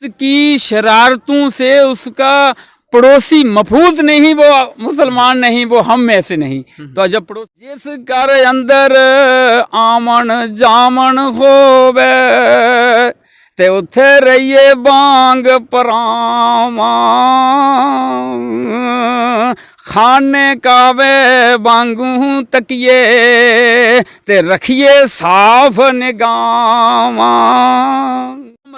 की शरारतों से उसका पड़ोसी मफूज नहीं, वो मुसलमान नहीं, वो हम में से नहीं। तो जब पड़ोस जिस घर अंदर आमन जामन होवे ते उथे रहिए बांग परावा, खाने कावे बांगू तकिए ते रखिए साफ निगावा।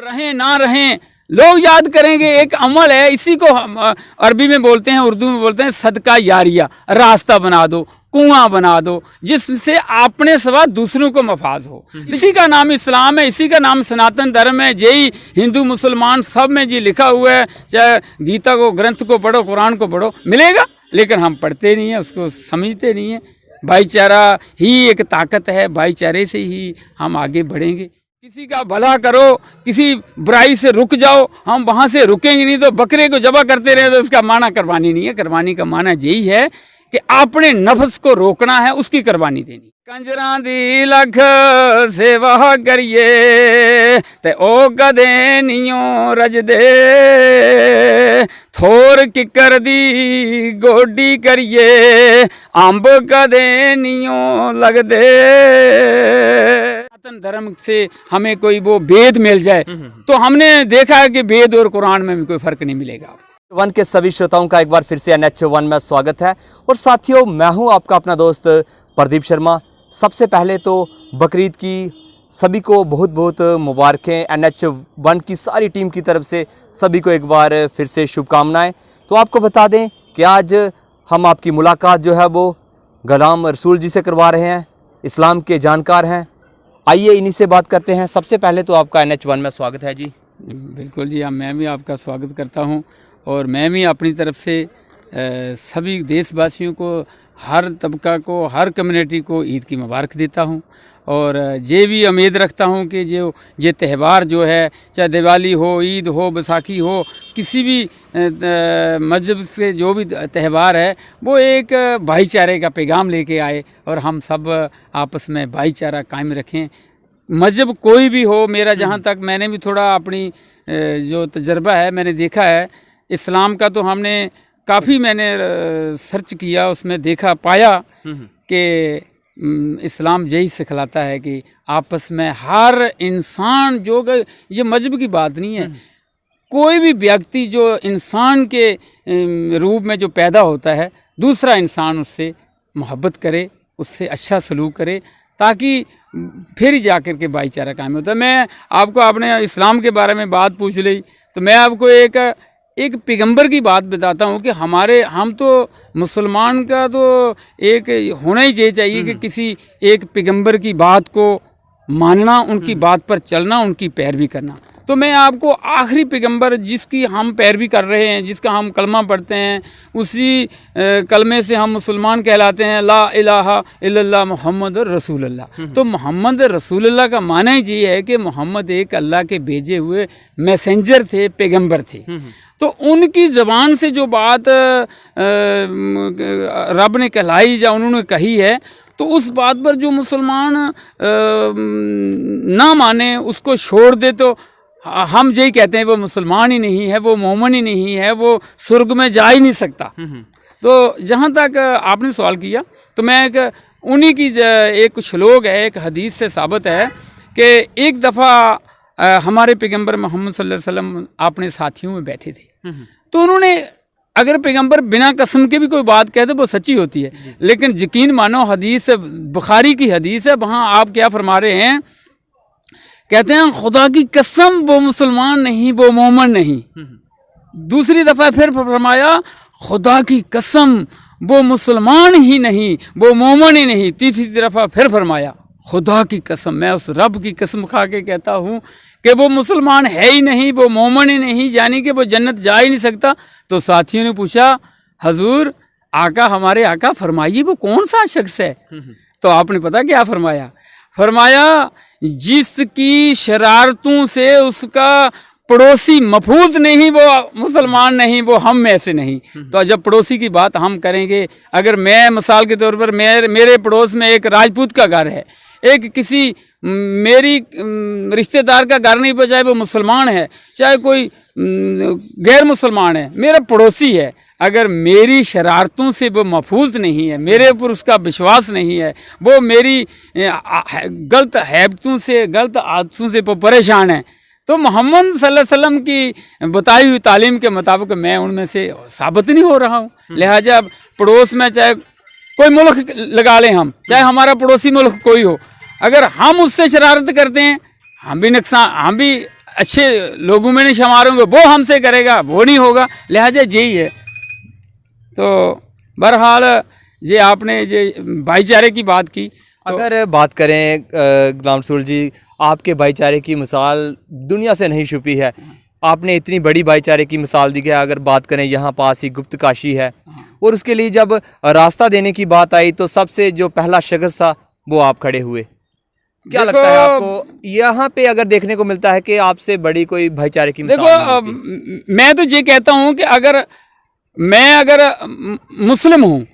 रहें ना रहें, लोग याद करेंगे। एक अमल है, इसी को हम अरबी में बोलते हैं, उर्दू में बोलते हैं सदका यारिया। रास्ता बना दो, कुआं बना दो, जिससे अपने सिवा दूसरों को मफाज हो। इसी का नाम इस्लाम है, इसी का नाम सनातन धर्म है। यही हिंदू मुसलमान सब में जी लिखा हुआ है। चाहे गीता को, ग्रंथ को पढ़ो, कुरान को पढ़ो, मिलेगा, लेकिन हम पढ़ते नहीं हैं, उसको समझते नहीं हैं। भाईचारा ही एक ताकत है, भाईचारे से ही हम आगे बढ़ेंगे। किसी का भला करो, किसी बुराई से रुक जाओ, हम वहाँ से रुकेंगे नहीं। तो बकरे को जबा करते रहे तो उसका माना कुर्बानी नहीं है। कुर्बानी का माना यही है कि अपने नफ्स को रोकना है, उसकी कुर्बानी देनी। कंजरां दी लख सेवा करिए ते ओ कदे नियो रजदे, थोर किकर दी गोडी करिए अंब कदे नियो लगदे। सनातन धर्म से हमें कोई वो वेद मिल जाए तो हमने देखा है कि वेद और कुरान में भी कोई फर्क नहीं मिलेगा। वन के सभी श्रोताओं का एक बार फिर से NH1 में स्वागत है। और साथियों, मैं हूं आपका अपना दोस्त प्रदीप शर्मा। सबसे पहले तो बकरीद की सभी को बहुत बहुत मुबारकें। NH1 की सारी टीम की तरफ से सभी को एक बार फिर से शुभकामनाएं। तो आपको बता दें कि आज हम आपकी मुलाकात जो है वो गुलाम रसूल जी से करवा रहे हैं, इस्लाम के जानकार हैं। आइए इन्हीं से बात करते हैं। सबसे पहले तो आपका NH1 में स्वागत है जी। बिल्कुल जी, मैं भी आपका स्वागत करता हूं और मैं भी अपनी तरफ से सभी देशवासियों को, हर तबका को, हर कम्युनिटी को ईद की मुबारक देता हूं। और ये भी उम्मीद रखता हूं कि जो ये त्यौहार जो है, चाहे दिवाली हो, ईद हो, बैसाखी हो, किसी भी मजहब से जो भी त्यौहार है, वो एक भाईचारे का पैगाम लेके आए और हम सब आपस में भाईचारा कायम रखें। मजहब कोई भी हो, मेरा जहाँ तक मैंने भी थोड़ा अपनी जो तजर्बा है मैंने देखा है, इस्लाम का तो हमने काफ़ी मैंने सर्च किया, उसमें देखा पाया कि इस्लाम यही सिखलाता है कि आपस में हर इंसान जो, ये मजहब की बात नहीं है, कोई भी व्यक्ति जो इंसान के रूप में जो पैदा होता है, दूसरा इंसान उससे मोहब्बत करे, उससे अच्छा सलूक करे, ताकि फिर जा कर के भाईचारा कायम होता है। मैं आपको अपने इस्लाम के बारे में बात पूछ ली तो मैं आपको एक पैगंबर की बात बताता हूँ कि हम तो मुसलमान का तो एक होना ही ये चाहिए कि किसी एक पैगंबर की बात को मानना, उनकी बात पर चलना, उनकी पैरवी करना। तो मैं आपको आखिरी पैगंबर जिसकी हम पैरवी कर रहे हैं, जिसका हम कलमा पढ़ते हैं, उसी कलमे से हम मुसलमान कहलाते हैं, ला इलाहा इल्लल्लाह मुहम्मद रसूलुल्लाह। तो मोहम्मद रसूलुल्लाह का माना ही ये है कि मोहम्मद एक अल्लाह के भेजे हुए मैसेंजर थे, पैगंबर थे। तो उनकी ज़बान से जो बात रब ने कहलाई या उन्होंने कही है, तो उस बात पर जो मुसलमान ना माने, उसको छोड़ दे, तो हम यही कहते हैं वो मुसलमान ही नहीं है, वो मोमिन ही नहीं है, वो स्वर्ग में जा ही नहीं सकता। तो जहाँ तक आपने सवाल किया, तो मैं उन्हीं की एक श्लोक है, एक हदीस से साबित है कि एक दफ़ा हमारे पैगंबर मोहम्मद सल्लल्लाहु अलैहि वसल्लम अपने साथियों में बैठे थे। तो उन्होंने, अगर पैगंबर बिना कसम के भी कोई बात कहते वो सच्ची होती है, लेकिन यकीन मानो हदीस बुखारी की हदीस है, वहाँ आप क्या फरमा रहे हैं, कहते हैं खुदा की कसम वो मुसलमान नहीं, वो मोमिन नहीं। दूसरी दफ़ा फिर फरमाया खुदा की कसम वो मुसलमान ही नहीं, वो मोमिन ही नहीं। तीसरी दफ़ा फिर फरमाया खुदा की कसम, मैं उस रब की कसम खा के कहता हूँ कि वो मुसलमान है ही नहीं, वो मोमिन ही नहीं, यानी कि वो जन्नत जा ही नहीं सकता। तो साथियों ने पूछा, हजूर आका, हमारे आका फरमाइए वो कौन सा शख्स है? तो आपने पता क्या फरमाया? फरमाया जिसकी शरारतों से उसका पड़ोसी मफूज नहीं, वो मुसलमान नहीं, वो हम में से नहीं। तो जब पड़ोसी की बात हम करेंगे, अगर मैं मिसाल के तौर पर मेरे पड़ोस में एक राजपूत का घर है, एक किसी मेरी रिश्तेदार का घर नहीं पे, चाहे वो मुसलमान है चाहे कोई गैर मुसलमान है, मेरा पड़ोसी है, अगर मेरी शरारतों से वो महफूज नहीं है, मेरे ऊपर उसका विश्वास नहीं है, वो मेरी गलत हैबतों से गलत आदतों से वो परेशान है, तो मोहम्मद सल्लल्लाहु अलैहि वसल्लम की बताई हुई तालीम के मुताबिक मैं उनमें से साबित नहीं हो रहा हूँ। लिहाजा पड़ोस में चाहे कोई मुल्क लगा लें हम, चाहे हमारा पड़ोसी मुल्क कोई हो, अगर हम उससे शरारत करते हैं, हम भी नुकसान, हम भी अच्छे लोगों में नहीं शुमार होंगे, वो हमसे करेगा, वो नहीं होगा। लिहाजा यही है। तो बहरहाल ये आपने ये भाईचारे की बात की, तो अगर बात करें गुलाम रसूल जी, आपके भाईचारे की मिसाल दुनिया से नहीं छुपी है, आपने इतनी बड़ी भाईचारे की मिसाल दी है। अगर बात करें यहाँ पास ही गुप्त काशी है, और उसके लिए जब रास्ता देने की बात आई तो सबसे जो पहला शख्स था वो आप खड़े हुए। क्या लगता है आपको, यहाँ पे अगर देखने को मिलता है कि आपसे बड़ी कोई भाईचारे की मिसाल नहीं होती? मैं तो ये कहता हूँ कि अगर मुस्लिम हूँ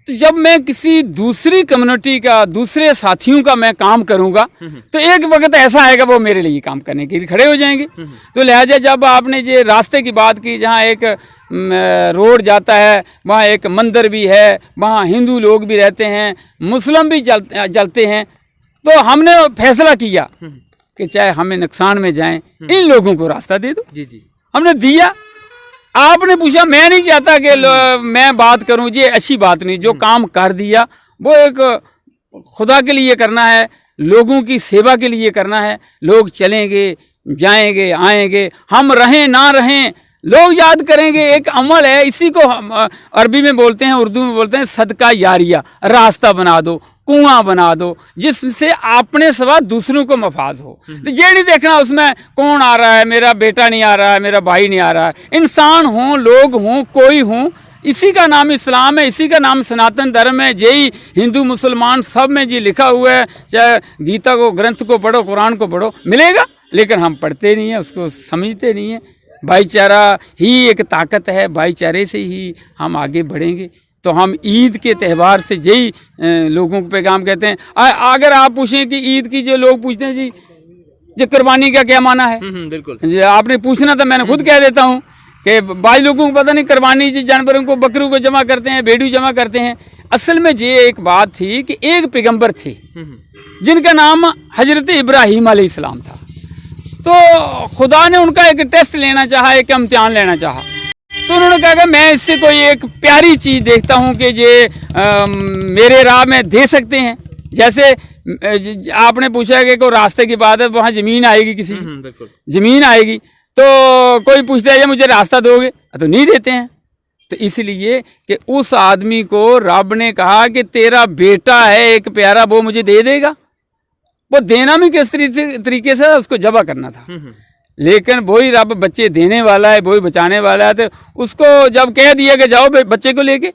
तो जब मैं किसी दूसरी कम्युनिटी का, दूसरे साथियों का मैं काम करूँगा तो एक वक्त ऐसा आएगा वो मेरे लिए काम करने के लिए खड़े हो जाएंगे। तो लिहाजा जब आपने ये रास्ते की बात की, जहाँ एक रोड जाता है, वहाँ एक मंदिर भी है, वहाँ हिंदू लोग भी रहते हैं, मुस्लिम भी जलते हैं, तो हमने फैसला किया कि चाहे हमें नुकसान में जाएं, इन लोगों को रास्ता दे दो। जी जी, हमने दिया। आपने पूछा, मैं नहीं चाहता कि मैं बात करूं, ये अच्छी बात नहीं, जो काम कर दिया वो एक खुदा के लिए करना है, लोगों की सेवा के लिए करना है। लोग चलेंगे, जाएंगे, आएंगे, हम रहें ना रहें, लोग याद करेंगे। एक अमल है, इसी को हम अरबी में बोलते हैं, उर्दू में बोलते हैं सदका यारिया। रास्ता बना दो, कुआं बना दो, जिससे अपने सवा दूसरों को मफाज हो। तो ये नहीं देखना उसमें कौन आ रहा है, मेरा बेटा नहीं आ रहा है, मेरा भाई नहीं आ रहा है। इंसान हों, लोग हों, कोई हों, इसी का नाम इस्लाम है, इसी का नाम सनातन धर्म है। यही हिंदू मुसलमान सब में जी लिखा हुआ है। चाहे गीता को, ग्रंथ को पढ़ो, कुरान को पढ़ो, मिलेगा, लेकिन हम पढ़ते नहीं हैं, उसको समझते नहीं हैं। भाईचारा ही एक ताकत है, भाईचारे से ही हम आगे बढ़ेंगे। तो हम ईद के त्यौहार से यही लोगों को पैगाम कहते हैं। अगर आप पूछें कि ईद की, जो लोग पूछते हैं जी ये कुर्बानी का क्या माना है, बिल्कुल आपने पूछना था, मैंने खुद कह देता हूँ कि बाई लोगों को पता नहीं कुर्बानी जी जानवरों को, बकरों को जमा करते हैं, भेड़ियों जमा करते हैं। असल में ये एक बात थी कि एक पैगंबर थे जिनका नाम हजरत इब्राहीम अलैहिस्सलाम था। तो खुदा ने उनका एक टेस्ट लेना चाहा, एक इम्तिहान लेना चाहा। तो उन्होंने कहा कि मैं इससे कोई एक प्यारी चीज़ देखता हूँ कि ये मेरे राह में दे सकते हैं। जैसे आपने पूछा कि कोई रास्ते की बात है, वहाँ ज़मीन आएगी, किसी ज़मीन आएगी, तो कोई पूछता है ये मुझे रास्ता दोगे, तो नहीं देते हैं। तो इसलिए कि उस आदमी को रब ने कहा कि तेरा बेटा है एक प्यारा, वो मुझे दे देगा। वो देना भी किस तरीके से, उसको जबा करना था। लेकिन वही रब बच्चे देने वाला है, वही बचाने वाला है। तो उसको जब कह दिया कि जाओ बच्चे को लेके,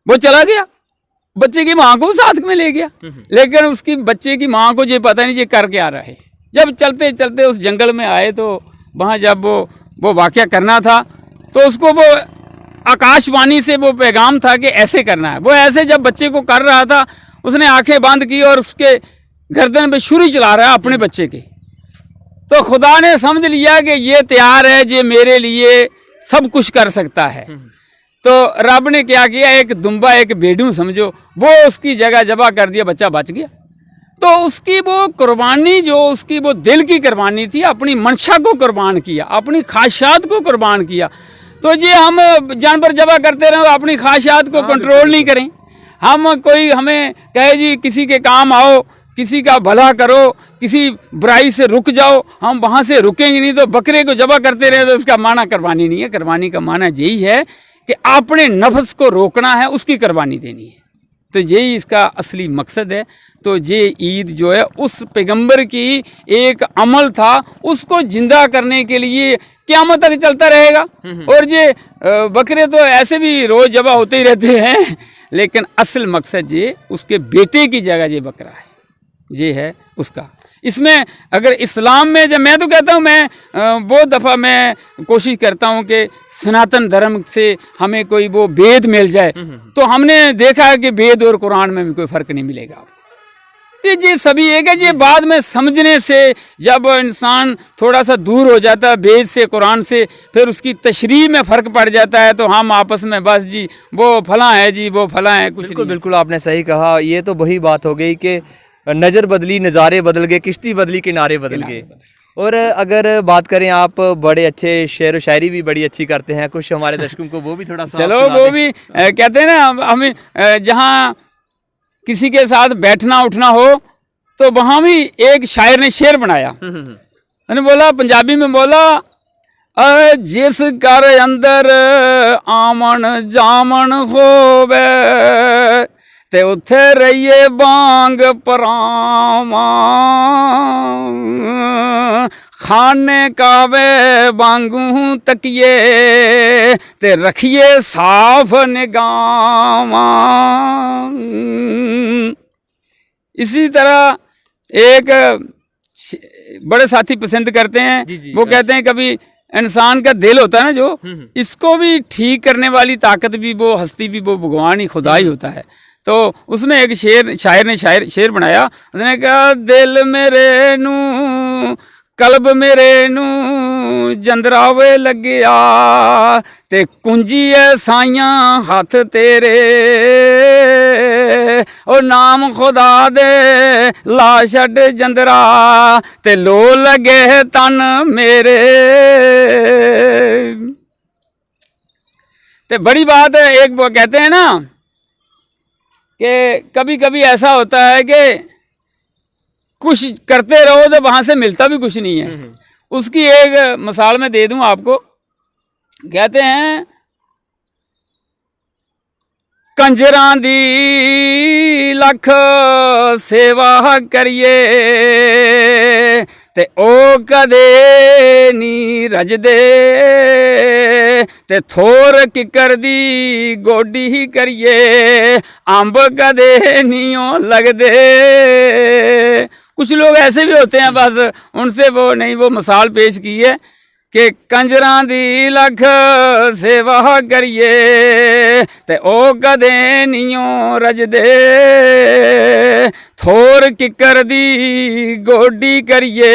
वो चला गया, बच्चे की माँ को साथ में ले गया। लेकिन उसकी बच्चे की माँ को ये पता नहीं ये कर क्या रहा है। जब चलते चलते उस जंगल में आए तो वहाँ जब वो वाक़या करना था, तो उसको वो आकाशवाणी से वो पैगाम था कि ऐसे करना है। वो ऐसे जब बच्चे को कर रहा था, उसने आंखें बंद की और उसके गर्दन पे छुरी चला रहा है अपने बच्चे के। तो खुदा ने समझ लिया कि ये तैयार है, ये मेरे लिए सब कुछ कर सकता है। तो रब ने क्या किया, एक दुम्बा, एक भेड़ू समझो, वो उसकी जगह जबा कर दिया, बच्चा बच गया। तो उसकी वो कुर्बानी, जो उसकी वो दिल की कुर्बानी थी, अपनी मंशा को कुर्बान किया, अपनी ख्वाहिशात को कुर्बान किया। तो ये हम जानवर जबा करते रहे, अपनी ख्वाहिशात को कंट्रोल नहीं करें। हम कोई हमें कहे जी किसी के काम आओ, किसी का भला करो, किसी बुराई से रुक जाओ, हम वहाँ से रुकेंगे नहीं। तो बकरे को जबा करते रहे तो उसका माना कुर्बानी नहीं है। कुर्बानी का माना यही है कि अपने नफ्स को रोकना है, उसकी कुर्बानी देनी है। तो यही इसका असली मकसद है। तो ये ईद जो है उस पैगंबर की एक अमल था, उसको जिंदा करने के लिए क़यामत तक चलता रहेगा। और ये बकरे तो ऐसे भी रोज़ जबा होते ही रहते हैं, लेकिन असल मकसद ये उसके बेटे की जगह ये बकरा है, ये है उसका। इसमें अगर इस्लाम में, जब मैं तो कहता हूँ, मैं बहुत दफ़ा मैं कोशिश करता हूँ कि सनातन धर्म से हमें कोई वो वेद मिल जाए। तो हमने देखा है कि वेद और कुरान में भी कोई फ़र्क नहीं मिलेगा आपको। कि ये सभी एक है। ये बाद में समझने से जब इंसान थोड़ा सा दूर हो जाता है वेद से, कुरान से, फिर उसकी तशरीह में फ़र्क पड़ जाता है, तो हम आपस में बस जी वो फलां है जी, वो फलां है, कुछ बिल्कुल नहीं। बिल्कुल आपने सही कहा। ये तो वही बात हो गई कि नज़र बदली नज़ारे बदल गए, किश्ती बदली किनारे बदल गए। और अगर बात करें, आप बड़े अच्छे शेर व शायरी भी बड़ी अच्छी करते हैं, कुछ हमारे दर्शकों को वो भी थोड़ा सा चलो सुना वो दें। भी कहते हैं ना, हमें जहाँ किसी के साथ बैठना उठना हो तो वहाँ भी एक शायर ने शेर बनाया। मैंने बोला, पंजाबी में बोला, जिस घर अंदर आमन जामन होवे ते उत्थे रहिए बांग परावा, खाने कावे बांगू तकिए ते रखिए साफ निगावा। इसी तरह एक बड़े साथी पसंद करते हैं, जी, वो कहते हैं कभी इंसान का दिल होता है ना जो, इसको भी ठीक करने वाली ताकत भी वो, हस्ती भी वो भगवान ही, खुदा ही होता है। तो उसमें एक शायर ने शेर बनाया। उसने कहा, दिल मेरे नू कल्ब मेरे नू जंदरावे लग्या ते कुंजीए साइयां हथ तेरे, ओ नाम खुदा दे ला छड़ जंदरा ते लो लगे तन मेरे। ते बड़ी बात है, एक वो कहते हैं ना कि कभी कभी ऐसा होता है कि कुछ करते रहो तो वहां से मिलता भी कुछ नहीं है। उसकी एक मिसाल मैं दे दूं आपको। कहते हैं, कंजरां दी लख सेवा करिए ते ओ कदे नी रजदे, ते थोर किकर दी गोडी ही करिए अंब कदे नी ओ लगदे। कुछ लोग ऐसे भी होते हैं, बस उनसे वो नहीं, वो मिसाल पेश की है कि कंजरां दी लख सेवा करिए ते ओ कदे नियो रजदे, थोर किकर दी गोडी करिए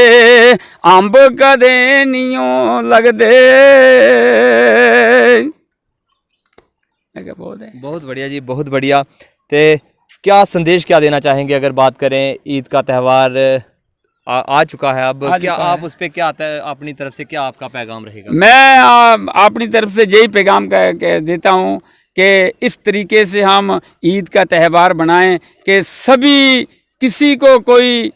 अंब कदे नियो लगदे। बहुत बढ़िया जी, बहुत बढ़िया। तो क्या संदेश क्या देना चाहेंगे, अगर बात करें ईद का त्यौहार आ चुका है अब, क्या आप उस पर क्या आता है, अपनी तरफ से क्या आपका पैगाम रहेगा? मैं अपनी तरफ से यही पैगाम देता हूँ कि इस तरीके से हम ईद का त्यौहार बनाएं कि सभी, किसी को कोई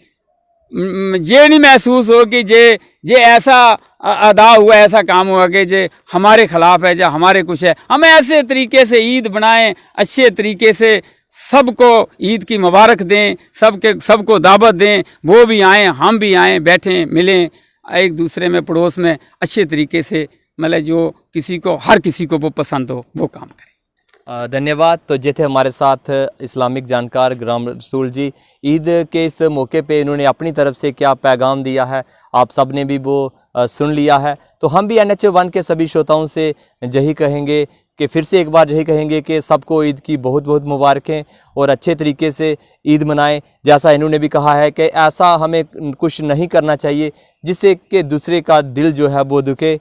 ये नहीं महसूस हो कि जे ऐसा अदा हुआ, ऐसा काम हुआ कि जे हमारे ख़िलाफ़ है, या हमारे कुछ है। हम ऐसे तरीके से ईद बनाएं, अच्छे तरीके से सबको ईद की मुबारक दें, सबको दावत दें, वो भी आएँ, हम भी आएँ, बैठें, मिलें एक दूसरे में, पड़ोस में, अच्छे तरीके से, मतलब जो किसी को, हर किसी को वो पसंद हो, वो काम करें। धन्यवाद। तो ये थे हमारे साथ इस्लामिक जानकार गुलाम रसूल जी। ईद के इस मौके पे इन्होंने अपनी तरफ से क्या पैगाम दिया है, आप सब ने भी वो सुन लिया है। तो हम भी NH1 के सभी श्रोताओं से यही कहेंगे कि फिर से एक बार यही कहेंगे कि सबको ईद की बहुत बहुत मुबारकें और अच्छे तरीके से ईद मनाएं। जैसा इन्होंने भी कहा है कि ऐसा हमें कुछ नहीं करना चाहिए जिससे कि दूसरे का दिल जो है वो दुखे।